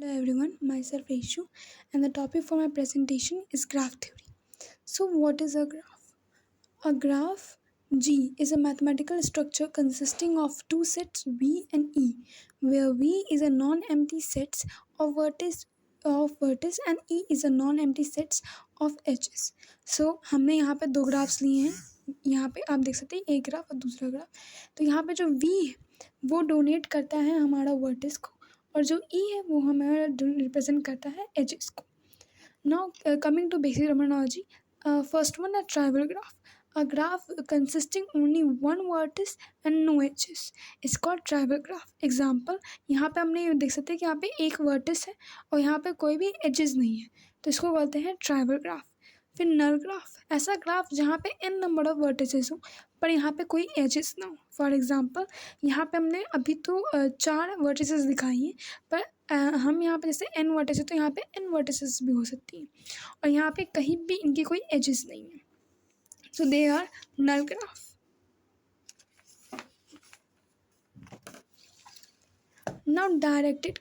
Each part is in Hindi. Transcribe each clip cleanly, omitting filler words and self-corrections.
everyone, myself Reshu, and the topic for my presentation is graph theory. So, what is a graph? A graph G is a mathematical structure consisting of two sets V and E, where V is a non-empty set of vertices and E is a non-empty set of edges. So हमने यहाँ पे दो ग्राफ्स लिए हैं. यहाँ पे आप देख सकते हैं एक ग्राफ और दूसरा ग्राफ. तो यहाँ पे जो V है वो डोनेट करता है हमारा वर्टिस को और जो E है वो हमारा रिप्रेजेंट करता है एजेस को. Now coming to basic terminology, first one a tribal graph. A graph consisting only one vertex and no edges is called tribal graph. Example, यहाँ पे हमने देख सकते हैं कि यहाँ पे एक वर्टिस है और यहाँ पे कोई भी एजेस नहीं है, तो इसको बोलते हैं ट्राइबल ग्राफ. फिर नल ग्राफ, ऐसा ग्राफ जहाँ पे n नंबर ऑफ वर्टिसेस हो पर यहाँ पे कोई एजेस ना हो. फॉर एग्जांपल यहाँ पे हमने अभी तो 4 वर्टिसेस दिखाई हैं, पर हम यहाँ पे जैसे n वर्टिसेस तो यहाँ पे n वर्टिसेस भी हो सकती हैं और यहाँ पे कहीं भी इनकी कोई एजेस नहीं है. So they are null graph. Now directed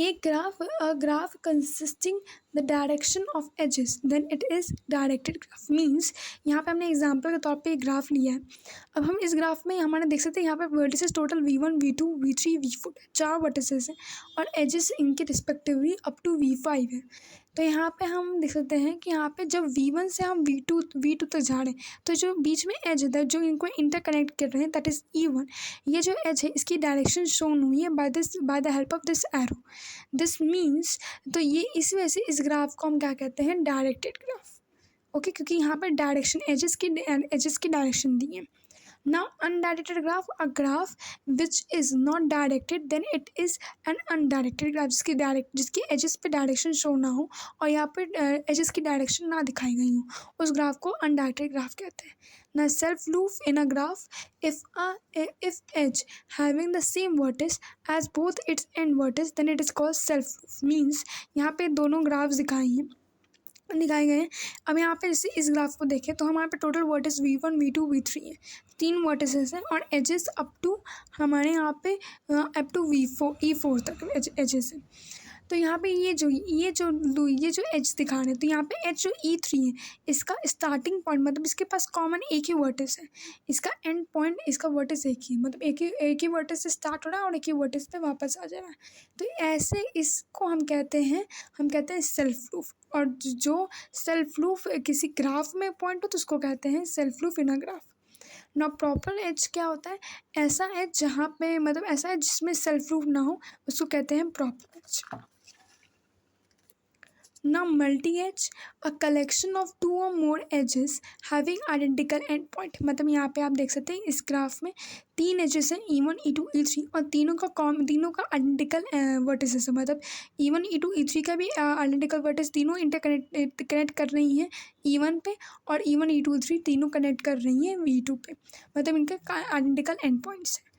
a graph consisting the direction of edges, then it is directed graph. means यहाँ पे हमने एग्जांपल के तौर पे एक ग्राफ लिया है. अब हम इस ग्राफ में हमारे देख सकते हैं यहाँ पे vertices total V1 V2 V3 V4 4 vertices हैं और एजेस इनके रिस्पेक्टिवली अप टू V5 है. तो यहाँ पे हम देख सकते हैं कि यहाँ पे जब V1 से हम V2 तक जा रहे हैं तो जो बीच में एज है जो इनको इंटरकनेक्ट कर रहे हैं दैट इज़ E1. ये जो एज है इसकी डायरेक्शन शोन हुई है by the help of this arrow. This means तो ये इस वजह से इस ग्राफ को हम क्या कहते हैं डायरेक्टेड ग्राफ. ओके, क्योंकि यहाँ पर डायरेक्शन एजेस की डायरेक्शन दी है. Now undirected graph, a graph which is not directed then it is an undirected graph जिसकी एजेस पे डायरेक्शन शो ना हो और यहाँ पे एजेस की डायरेक्शन ना दिखाई गई हो, उस ग्राफ को अनडायरेक्टेड ग्राफ कहते हैं. ना self loop in a graph if edge having the same vertex as both its end vertex then it is called self loop. Means यहाँ पे दोनों ग्राफ्स दिखाए गए हैं. अब यहाँ पे जैसे इस ग्राफ को देखें तो हमारे पे total vertices V1 V2 V3 है, 3 वर्टिसेस हैं और एजेस अप टू हमारे यहाँ पे अप टू E4 तक एजेस हैं. तो यहाँ पे ये जो एज दिखा रहे हैं तो यहाँ पे एज जो E3 है इसका स्टार्टिंग पॉइंट मतलब इसके पास कॉमन एक ही वर्टिस है, इसका एंड पॉइंट इसका वर्टिस एक ही मतलब एक ही वर्टिस से स्टार्ट हो रहा है और एक ही वर्टिस पे वापस आ जा रहा है. तो ऐसे इसको हम कहते हैं सेल्फ लूप. और जो सेल्फ लूप किसी ग्राफ में पॉइंट हो तो उसको कहते हैं self loop in a graph. ना प्रॉपर एज क्या होता है, ऐसा एज जहाँ पे मतलब ऐसा एज जिसमें सेल्फ लूप ना हो उसको कहते हैं proper edge. Now multi-edge, a collection of 2 or more edges having identical endpoint. मतलब यहाँ पे आप देख सकते हैं इस ग्राफ में 3 एजेस हैं E1 E2 E3 और तीनों का आइडेंटिकल वर्टिसेस है. मतलब E1 E2 E3 का भी आइडेंटिकल वर्टिस तीनों कनेक्ट कर रही हैं E1 पे और E1 E2 E3 तीनों कनेक्ट कर रही हैं V2 पे. मतलब इनके आइडेंटिकल एंड पॉइंट्स हैं.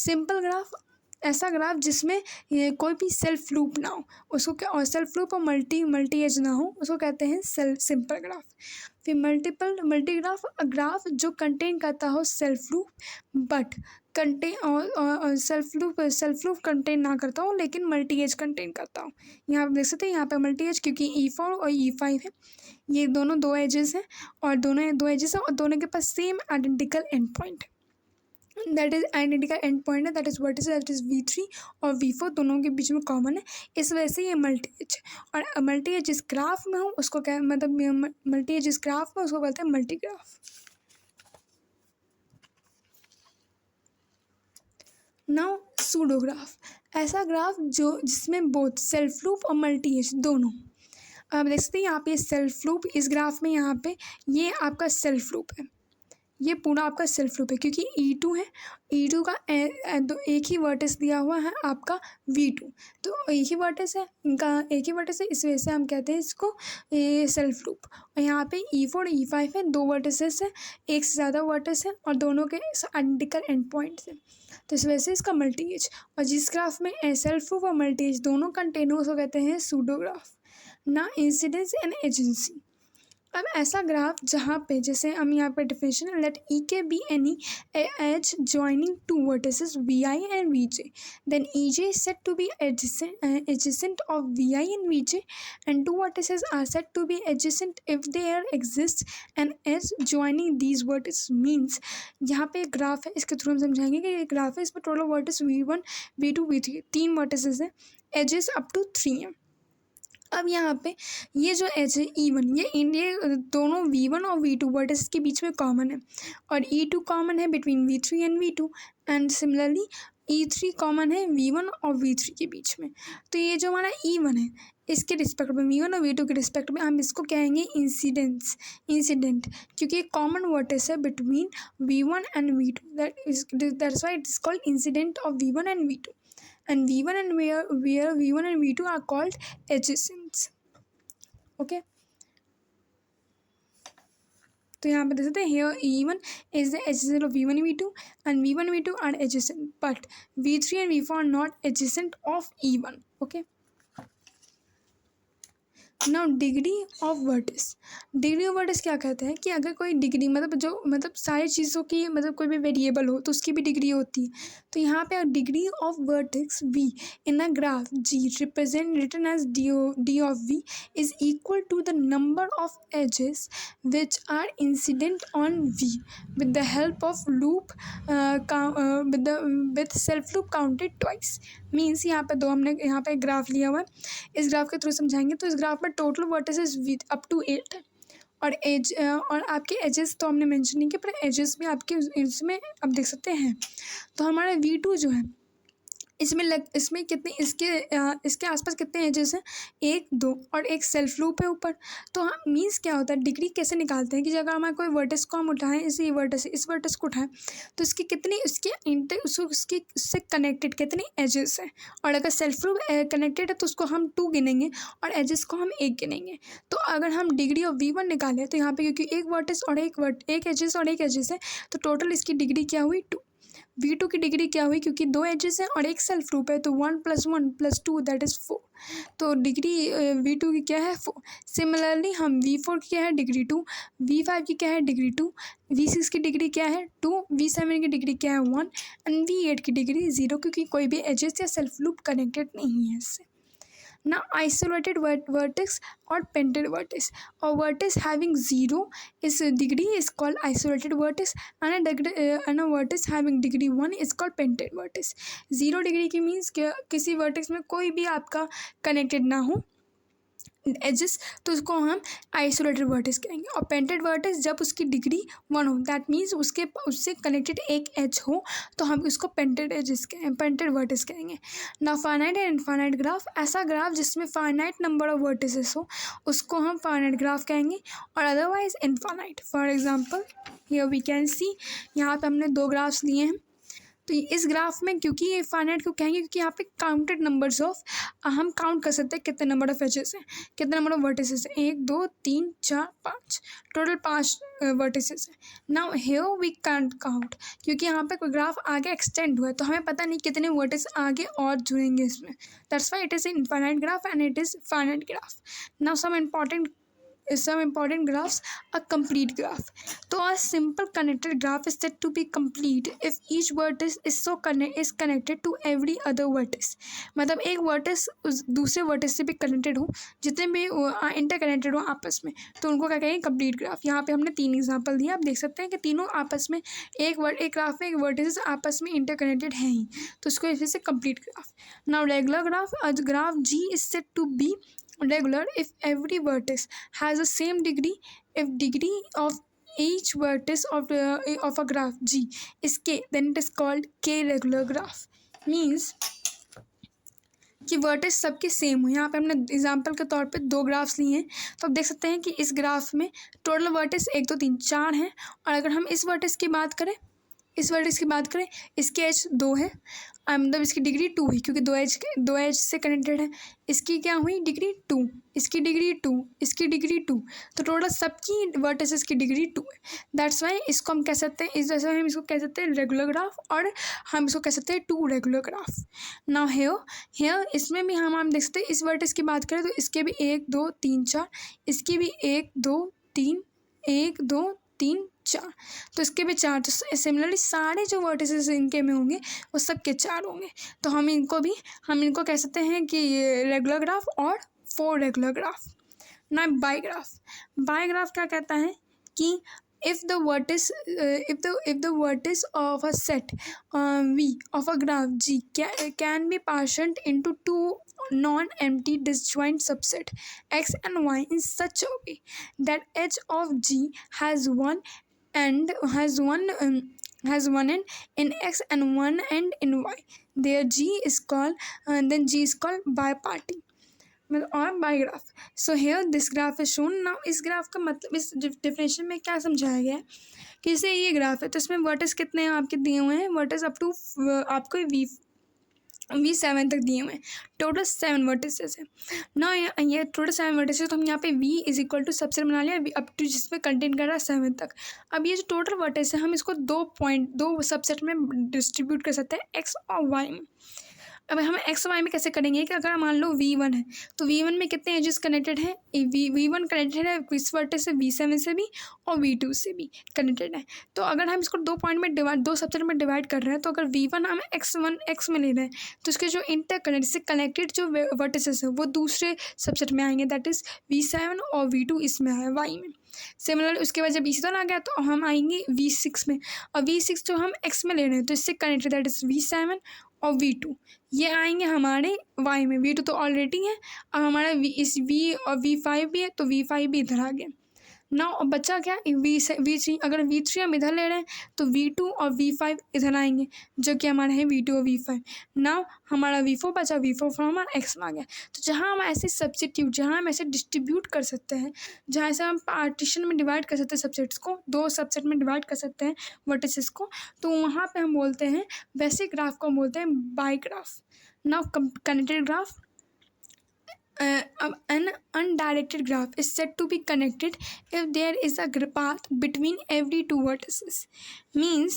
सिंपल ग्राफ, ऐसा ग्राफ जिसमें कोई भी सेल्फ लूप ना हो उसको क्या, और सेल्फ लूप और मल्टी एज ना हो उसको कहते हैं सिंपल ग्राफ. फिर मल्टी ग्राफ, ग्राफ जो कंटेन करता हो सेल्फ लूप बट कंटेन और सेल्फ लूप कंटेन ना करता हो लेकिन मल्टी एज कंटेन करता हो. यहाँ आप देख सकते हैं यहाँ पे मल्टी एज क्योंकि E4 और E5 है, ये दोनों दो एजेस हैं और दोनों के पास सेम आइडेंटिकल एंड पॉइंट है. That is identical end point है, that is vertex that is V3 और V4 दोनों के बीच में कॉमन है. इस वजह से ये मल्टी एज है. और मल्टी एज जिस ग्राफ में हो उसको क्या मतलब मल्टी एज जिस ग्राफ में उसको कहते हैं मल्टी ग्राफ. नाउ सूडोग्राफ, ऐसा ग्राफ जिसमें बोथ सेल्फ लूप और मल्टी एज दोनों. आप देख सकते हैं यहाँ पे सेल्फ लूप इस ग्राफ में, यहाँ पे ये आपका सेल्फ लूप है, ये पूरा आपका सेल्फ लूप है क्योंकि E2 है, E2 का एक ही वर्टिस दिया हुआ है आपका V2, तो एक ही वर्टिस है इनका, एक ही वर्टिस है इस वजह से हम कहते हैं इसको सेल्फ लूप. और यहाँ पे E4 E5 है, 2 वर्टिसेस है, एक से ज़्यादा वर्टिस है और दोनों के आइडेंटिकल एंड पॉइंट्स हैं, तो इस वजह से इसका मल्टी एज. और जिस ग्राफ में सेल्फ लूप और मल्टी एज दोनों कंटेन हो उसको कहते हैं सूडोग्राफ. ना इंसिडेंस एंड एजेंसी, अब ऐसा ग्राफ जहाँ पे जैसे हम यहाँ पे definition let E K be any edge joining two vertices V I and V J then E J is set to be adjacent of vi and vj and two vertices are said to be adjacent if there exists an edge joining these vertices means यहाँ पे एक ग्राफ है, इसके थ्रू हम समझाएंगे कि ये ग्राफ है, इसमें total vertices v1 v2 v3 तीन वर्टिसेस हैं, एजेस अप टू 3 हैं। अब यहाँ पे ये जो एज है E1 ये दोनों V1 और V2 वर्टिस के बीच में कॉमन है और E2 कॉमन है between V3 and V2 and similarly E3 common है V1 और V3 के बीच में। तो ये जो हमारा E1 है इसके रिस्पेक्ट में V1 और V2 के रिस्पेक्ट में हम इसको कहेंगे इंसिडेंट क्योंकि एक कॉमन वर्टिस है between V1 and V2 that's why it is called incident of V1 and V2 and V1 and where V1 and V2 are called adjacents. Okay. तो यहाँ पे देख सकते हैं here E1 is the adjacent of V1 and V2 and V1 and V2 are adjacent but V3 and V4 are not adjacent of E1. Okay. Now degree of vertex क्या कहते हैं कि अगर कोई डिग्री मतलब सारी चीज़ों की मतलब कोई भी वेरिएबल हो तो उसकी भी डिग्री होती है। तो यहाँ पे degree of vertex v in a graph g written as d of v is equal to the number of edges which are incident on v with the help of loop with self loop counted twice. Means यहाँ पे हमने यहाँ पे एक ग्राफ लिया हुआ है, इस ग्राफ के थ्रू समझाएंगे। तो इस ग्राफ में टोटल वर्टिसेस अप टू 8 है और आपके एजेस तो हमने मेंशन नहीं किया पर एजेस भी आपके इसमें आप देख सकते हैं। तो हमारा V2 जो है इसमें कितने इसके आसपास कितने एजेस हैं, 1 2 और एक सेल्फ लूप है ऊपर। तो मीन्स क्या होता है डिग्री कैसे निकालते हैं कि अगर हमारे कोई वर्टिस को हम उठाएं इस वर्टिस को उठाएं तो इसकी कितनी उससे कनेक्टेड कितने एजेस हैं और अगर सेल्फ लूप कनेक्टेड है तो उसको हम 2 गिनेंगे और एजेस को हम 1 गिनेंगे। तो अगर हम डिग्री ऑफ V1 निकालें तो यहाँ पे क्योंकि एक वर्टिस और एक एजेस है तो टोटल इसकी डिग्री क्या हुई 2। V2 की डिग्री क्या हुई क्योंकि 2 एजेस हैं और एक सेल्फ लूप है तो 1 + 1 + 2 दैट इज़ 4। तो डिग्री V2 की क्या है 4। सिमिलरली हम V4 की क्या है डिग्री 2, V5 की क्या है डिग्री 2, V6 की डिग्री क्या है 2, V7 की डिग्री क्या है 1 एंड V8 की डिग्री 0 क्योंकि कोई भी एजेस या सेल्फ लूप कनेक्टेड नहीं है इससे। Now isolated vertex or pented vertex or vertex having 0 is degree is called isolated vertex and a vertex having degree 1 is called pented vertex। 0 degree की मीन्स किसी वर्टेक्स में कोई भी आपका कनेक्टेड ना हो एजेस तो उसको हम आइसोलेटेड वर्टिस कहेंगे। और पेंटेड वर्टिस जब उसकी डिग्री 1 हो दैट मीन्स उससे कनेक्टेड एक एज हो तो हम इसको पेंटेड वर्टिस कहेंगे। ना फाइनाइट एंड इनफाइनाइट ग्राफ ऐसा ग्राफ जिसमें फाइनाइट नंबर ऑफ वर्टिसेस हो उसको हम फाइनाइट ग्राफ कहेंगे और otherwise infinite. For example here we can see यहाँ पे हमने 2 ग्राफ्स लिए हैं। तो इस ग्राफ में क्योंकि ये फाइनाइट क्यों कहेंगे क्योंकि यहाँ पे काउंटेड नंबर्स ऑफ हम काउंट कर सकते हैं कितने नंबर ऑफ एजेस हैं, कितने नंबर ऑफ वर्टिसेस हैं, 1 2 3 4 5 टोटल 5 वर्टिसेस हैं। Now here we can't count क्योंकि यहाँ पे कोई ग्राफ आगे एक्सटेंड हुआ है तो हमें पता नहीं कितने वर्टिस आगे और जुड़ेंगे इसमें। That's why it is infinite graph and it is finite graph. Now some important graphs, a complete graph. So a simple connected graph is said to be complete if each vertex is connected to every other vertex। मतलब एक वर्टिस उस दूसरे वर्टिस से भी कनेक्टेड हो, जितने भी इंटरकनेक्टेड हो आपस में तो उनको क्या कहेंगे कंप्लीट ग्राफ। यहाँ पे हमने 3 एग्जांपल दिए, आप देख सकते हैं कि तीनों आपस में एक ग्राफ में एक वर्टिस आपस में इंटरकनेक्टेड है ही तो उसको इसी से complete graph. Now regular graph G is said to be regular if every vertex has the same degree if degree of each vertex of a graph G is K then it is called K regular graph। means कि वर्टेक्स सबके सेम हो। यहाँ पे हमने एग्जांपल के तौर पे 2 ग्राफ्स लिए हैं तो आप देख सकते हैं कि इस ग्राफ में टोटल वर्टेक्स 1 2 3 4 हैं और अगर हम इस वर्टेक्स की बात करें इसकी एज 2 है मतलब इसकी डिग्री 2 है क्योंकि 2 एज से कनेक्टेड है। इसकी क्या हुई डिग्री 2, इसकी डिग्री 2, इसकी डिग्री 2 तो टोटल सबकी वर्टिसेस की डिग्री 2 है। दैट्स वाई इसको हम कह सकते हैं हम इसको कह सकते हैं रेगुलर ग्राफ और हम इसको कह सकते हैं 2 रेगुलर ग्राफ। नाउ हियर इसमें भी हम देख सकते हैं इस वर्टिस की बात करें तो इसके भी 1 2 3 4, इसकी भी 1 2 3, 1 2 3 4, तो इसके भी 4, तो सिमिलरली सारे जो वर्टिसेस इनके में होंगे वो सब के 4 होंगे। तो हम इनको कह सकते हैं कि रेगुलर ग्राफ और 4 रेगुलर ग्राफ। ना बाई ग्राफ क्या कहता है कि if the vertex of a set V of a graph G can be partitioned into two non-empty disjoint subset X and Y in such a way that edge of G has one end in X and one end in Y, there G is called biparty और by graph. So here this graph is shown. Now इस ग्राफ का मतलब, इस डेफिनेशन में क्या समझाया गया है कि जैसे ये ग्राफ है तो इसमें वर्टेक्स कितने हैं आपके दिए हुए हैं, वर्टेक्स अप टू आपको V7 तक दिए हुए हैं, टोटल 7 वर्टिसेस है ना। ये टोटल 7 वर्टिसेस, तो हम यहाँ पे V is equal to subset बना लिया अप टू जिसमें कंटेंट कर रहा है 7 तक। अब ये जो टोटल वर्टिस है हम इसको 2 सबसेट में डिस्ट्रीब्यूट कर सकते हैं X और Y में। अब हम एक्स वाई में कैसे करेंगे कि अगर मान लो V1 है तो V1 में कितने एजेस कनेक्टेड है, V1 कनेक्टेड है इस वर्टेक्स से V7 से भी और V2 से भी कनेक्टेड है। तो अगर हम इसको 2 पॉइंट में डिवाइड, 2 सबसेट में डिवाइड कर रहे हैं, तो अगर V1 हम X में ले रहे हैं तो इसके जो इंटरकनेक्ट से कनेक्टेड जो वर्टिसेस है वो दूसरे सबसेट में आएंगे, दैट इज़ V7 और V2 इसमें है Y में। सिमिलर उसके बाद जब इसी तरह आ गया तो हम आएंगे V6 में, और V6 जो हम X में ले रहे हैं तो इससे कनेक्टेड दैट इज़ V7 और V2 ये आएंगे हमारे Y में। V2 तो ऑलरेडी है, अब हमारा इस V और V5 भी है तो V5 भी इधर आ गया। ना बचा क्या V3, अगर V3 हम इधर ले रहे हैं तो V2 और V5 इधर आएंगे जो कि हमारा है V2 और V5। ना हमारा V4 बचा, V4 फ्रॉम हमारा X में आ गया। तो जहाँ हम ऐसे सब्स्टिट्यूट, जहाँ हम ऐसे डिस्ट्रीब्यूट कर सकते हैं, जहाँ से हम पार्टीशन में डिवाइड कर सकते हैं सब्सेट्स को, 2 सबसेट में डिवाइड कर सकते हैं वर्टिसेस को, तो वहाँ पे हम बोलते हैं वैसे ग्राफ को हम बोलते हैं by graph. Now connected graph, an undirected graph is said to be connected if there is a path between every 2 vertices, means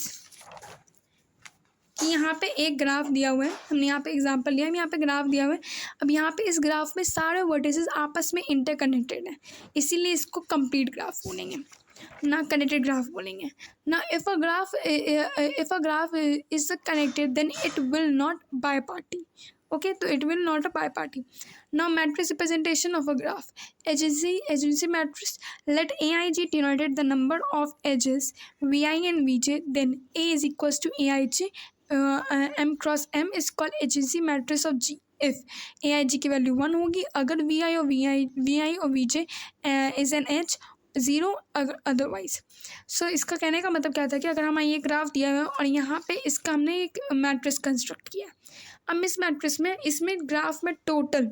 कि यहाँ पे एक ग्राफ दिया हुआ है, हमने यहाँ पे एग्जांपल लिया है, यहाँ पे ग्राफ दिया हुआ है। अब यहाँ पे इस ग्राफ में सारे वर्टिसेस आपस में इंटरकनेक्टेड हैं, इसीलिए इसको कंप्लीट ग्राफ बोलेंगे, ना कनेक्टेड ग्राफ बोलेंगे। ना if a graph is connected then it will not bipartite. Okay, so it will not a biparty. Now matrix representation of a graph, agency matrix, let aij denoted the number of edges vi and vj, then a is equals to aij m cross m is called agency matrix of G if aij की वैल्यू 1 होगी, अगर vi और vj is an edge 0 otherwise. So इसका कहने का मतलब क्या था कि अगर हमें ये ग्राफ दिया हुआ है और यहाँ पे इसका हमने एक मैट्रिक्स कंस्ट्रक्ट किया, अब इस मैट्रिक्स में इसमें ग्राफ में टोटल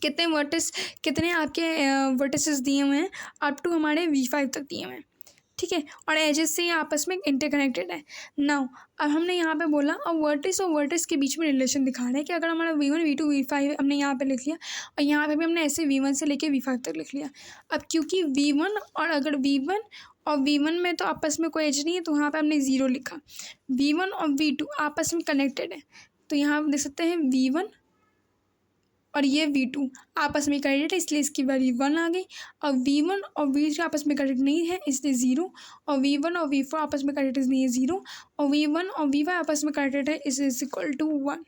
कितने आपके वर्टिसेस दिए हुए हैं अप टू हमारे V5 तक दिए हुए हैं, ठीक है, और एजेस से ये आपस में इंटरकनेक्टेड है। नाउ अब हमने यहाँ पे बोला अब वर्टिस और वर्टिस के बीच में रिलेशन दिखा रहे हैं कि अगर हमारा V1 V2 V5 हमने यहाँ पे लिख लिया और यहाँ पे भी हमने ऐसे V1 से लेके V5 तक लिख लिया। अब क्योंकि V1 और अगर V1 और V1 में तो आपस में कोई एज नहीं है तो वहाँ पे हमने 0 लिखा, V1 और V2 आपस में कनेक्टेड है तो यहाँ आप देख सकते हैं V1 और ये V2 आपस में कनेक्टेड है इसलिए इसकी वैल्यू 1 आ गई। और V1 और V3 आपस में कनेक्टेड नहीं है इसलिए 0, और V1 और V4 आपस में कनेक्टेड नहीं है 0, और V1 और V5 आपस में कनेक्टेड है इज इक्वल टू 1।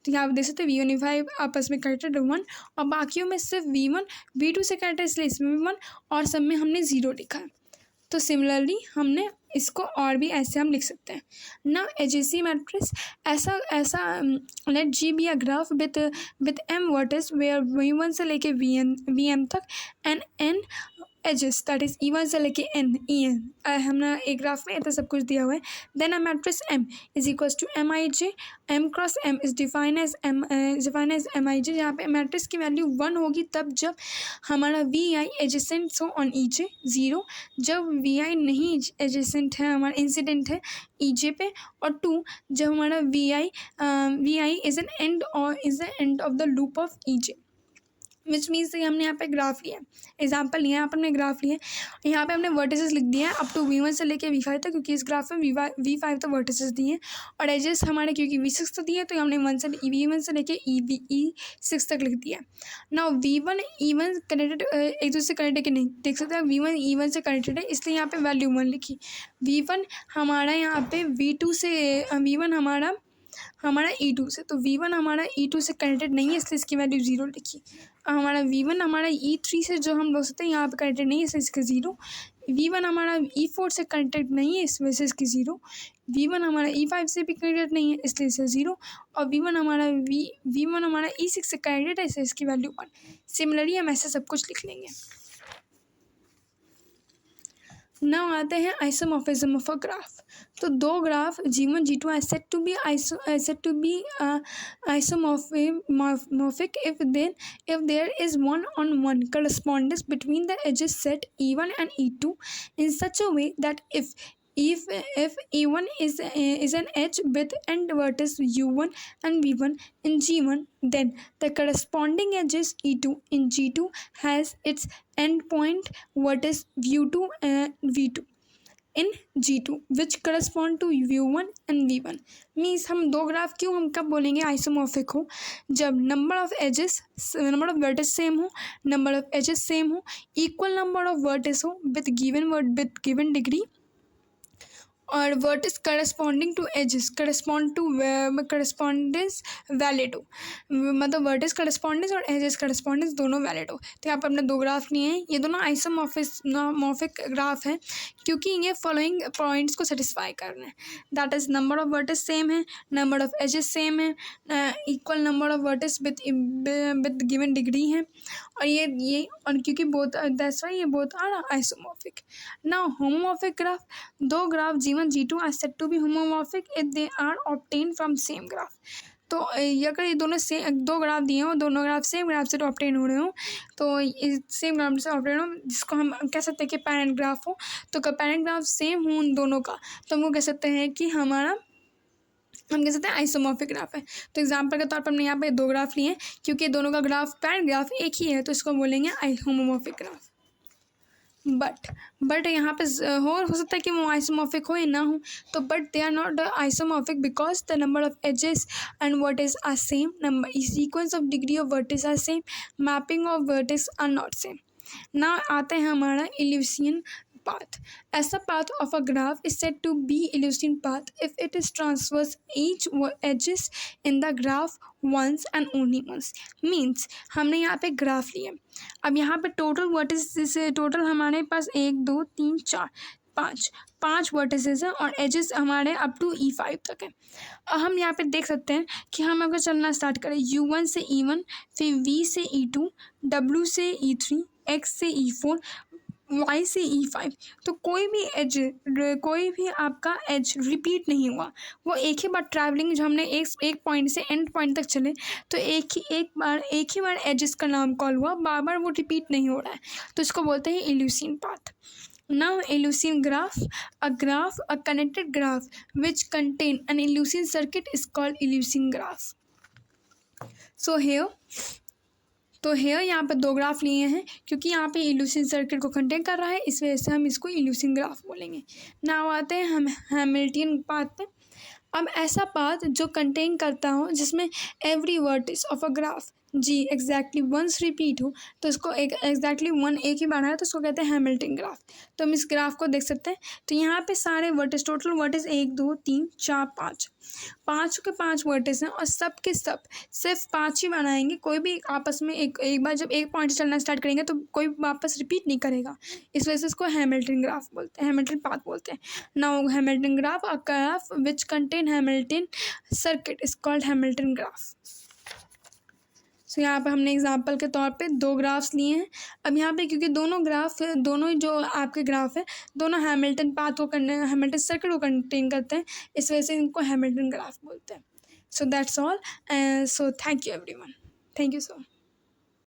तो यहाँ आप देख सकते हैं V1 V5 आपस में कनेक्टेड है 1, और बाकियों में सिर्फ V1 V2 से कनेक्टेड इसलिए इसमें भी 1, और सब में हमने 0 लिखा है। तो सिमिलरली हमने इसको और भी ऐसे हम लिख सकते हैं ना, एजेंसी मैट्रिक्स ऐसा let G be a graph with M vertices where V1 से लेके VM तक and N edges that is E1 से लेके EN हमने एक ग्राफ में इतना सब कुछ दिया हुआ है। Then a matrix M is equals to MIJ, M cross M is define as MIJ, जहाँ पे मैट्रिक्स की वैल्यू 1 होगी तब जब हमारा VI एजेसेंट हो ऑन EJ 0, जब VI नहीं एजेसेंट है हमारा इंसिडेंट है EJ पे, और 2 जब हमारा VI इज एन एंड और is the end of the loop of EJ। Which means हमने यहाँ पे ग्राफ लिया, एग्जाम्पल लिया, यहाँ पर हमने ग्राफ लिया, यहाँ पे हमने वर्टिसेस लिख दिए हैं अप टू V1 से लेके V5 तक, क्योंकि इस ग्राफ में V5 तक वर्टिसेस दिए हैं, और एजेस हमारे क्योंकि V6 तक दिए हैं तो हमने V1 से लेके E6 तक लिख दिया। नाउ V1 E1 कनेक्टेड एक दूसरे से कनेक्टेड है कि नहीं देख सकते हैं, V1 E1 से कनेक्टेड है इसलिए यहाँ पे वैल्यू 1 लिखी। V1 हमारा यहाँ पे V2 से V1 हमारा E2 से, तो V1 हमारा E2 से कनेक्टेड नहीं है इसलिए इसकी वैल्यू 0 लिखी। हमारा V1 हमारा E3 से जो हम लोग सकते हैं यहाँ पे कनेक्टेड नहीं है इसलिए इसका 0। V1 हमारा E4 से कनेक्टेड नहीं है इस वजह से इसकी 0। V1 हमारा E5 से भी कनेक्टेड नहीं है इसलिए इसका 0, और V1 हमारा E6 से कनेक्टेड है इसलिए इसकी वैल्यू 1। सिमिलरली हम ऐसे सब कुछ लिख लेंगे। नाउ आते हैं आइसोमॉर्फिज्म ऑफ अ ग्राफ। तो दो graph G1 G2 are said to be isomorphic if there is one-on-one correspondence between the edges set E1 and E2 in such a way that if E1 is an edge with end vertex U1 and V1 in G1, then the corresponding edges E2 in G2 has its endpoint vertex V2 in G2 which correspond to U1 and V1। Means हम दो ग्राफ क्यों हम कब बोलेंगे आइसोमॉर्फिक हो, जब नंबर ऑफ वर्टेज सेम हो, नंबर ऑफ एजेस सेम हो, इक्वल नंबर ऑफ वर्टेज हो विद गिवन डिग्री, और vertices corresponding to edges correspondence valid हो, मतलब वर्टिस करस्पॉन्डेंस और एजेस करस्पॉन्डेंस दोनों वैलिड हो। तो यहाँ पर हमने दो ग्राफ लिए हैं, ये दोनों आइसोमॉर्फिक ग्राफ हैं क्योंकि ये फॉलोइंग पॉइंट्स को सेटिस्फाई कर रहे हैं, that is number of vertices same है, नंबर ऑफ एजेस सेम है, equal number of vertices with given degree है, और ये और क्योंकि बोथ दैट्स व्हाई ये both are isomorphic. Now homomorphic graph, दो graph G1 G2 are said to be homomorphic if they are obtained from same graph। तो अगर ये दोनों दो ग्राफ दिए हों, दोनों ग्राफ सेम ग्राफ से ऑब्टेन हो रहे हो, तो सेम ग्राफ से ऑब्टेन हो जिसको हम कह सकते हैं कि पैरेंट ग्राफ हो, तो अगर पैरेंट ग्राफ सेम हो उन दोनों का तो हम कह सकते हैं कि हम कह सकते हैं आइसोमॉर्फिक ग्राफ है। तो एग्जांपल के तौर पर हमने यहाँ पे दो ग्राफ लिए हैं क्योंकि दोनों का पैरेंट ग्राफ एक ही है तो इसको बोलेंगे होमोमॉर्फिक ग्राफ। बट यहाँ पे हो सकता है कि वो आइसोमॉर्फिक हो या ना हो, तो but they are not isomorphic because the number of edges and vertices are same, number sequence of degree of vertices are same, mapping of vertices are not same. ना आते हैं हमारा इल्यूसियन path. As a path of a graph is said to be Eleusinian path if it is transverse each edges in the graph once and only once। Means हमने यहाँ पे ग्राफ लिया, अब यहाँ पे टोटल वर्टिसेस टोटल हमारे पास 1 2 3 4 5 वर्टिसेस हैं और एजेस हमारे अप टू E5 तक है। अब हम यहाँ पे देख सकते हैं कि हम अगर चलना स्टार्ट करें U1 से E1, फिर V से E2, W से E3, X से E4, Y से E5, तो कोई भी आपका एज रिपीट नहीं हुआ, वो एक ही बार ट्रैवलिंग जो हमने एक पॉइंट से एंड पॉइंट तक चले तो एक ही बार एजेस का नाम कॉल हुआ, बार बार वो रिपीट नहीं हो रहा है, तो इसको बोलते हैं इल्यूसियन path. Now Eleusinian graph, a connected graph which contain an Eleusinian circuit is called Eleusinian graph। So here यहाँ पर दो ग्राफ लिए हैं क्योंकि यहाँ पे Eleusinian सर्किट को कंटेन कर रहा है, इस वजह से हम इसको Eleusinian ग्राफ बोलेंगे। नाउ आते हैं हम हैमिल्टनियन पाथ पे। अब ऐसा पाथ जो कंटेन करता हो जिसमें every vertices of a graph G exactly once repeat हो, तो इसको एग्जैक्टली एक ही बार है तो इसको कहते हैं हैमिल्टन ग्राफ। तो हम इस ग्राफ को देख सकते हैं, तो यहाँ पे सारे वर्टिस टोटल वर्टिस 1 2 3 4 5 के 5 वर्टिस हैं और सब के सब सिर्फ 5 ही बनाएंगे, कोई भी आपस में एक बार जब एक पॉइंट चलना स्टार्ट करेंगे तो कोई वापस रिपीट नहीं करेगा, इस वजह से इसको हैमिल्टन ग्राफ बोलते हैं, हैमिल्टन पाथ बोलते हैं। Now Hamilton graph, a graph which contain Hamilton circuit is called Hamilton graph. So यहाँ पे हमने एग्जांपल के तौर पे दो ग्राफ्स लिए हैं। अब यहाँ पे क्योंकि दोनों जो आपके ग्राफ है दोनों हैमिल्टन पाथ को हैमिल्टन सर्किट को कंटेन करते हैं, इस वजह से इनको हैमिल्टन ग्राफ बोलते हैं। So that's all. So thank you everyone, thank you so much.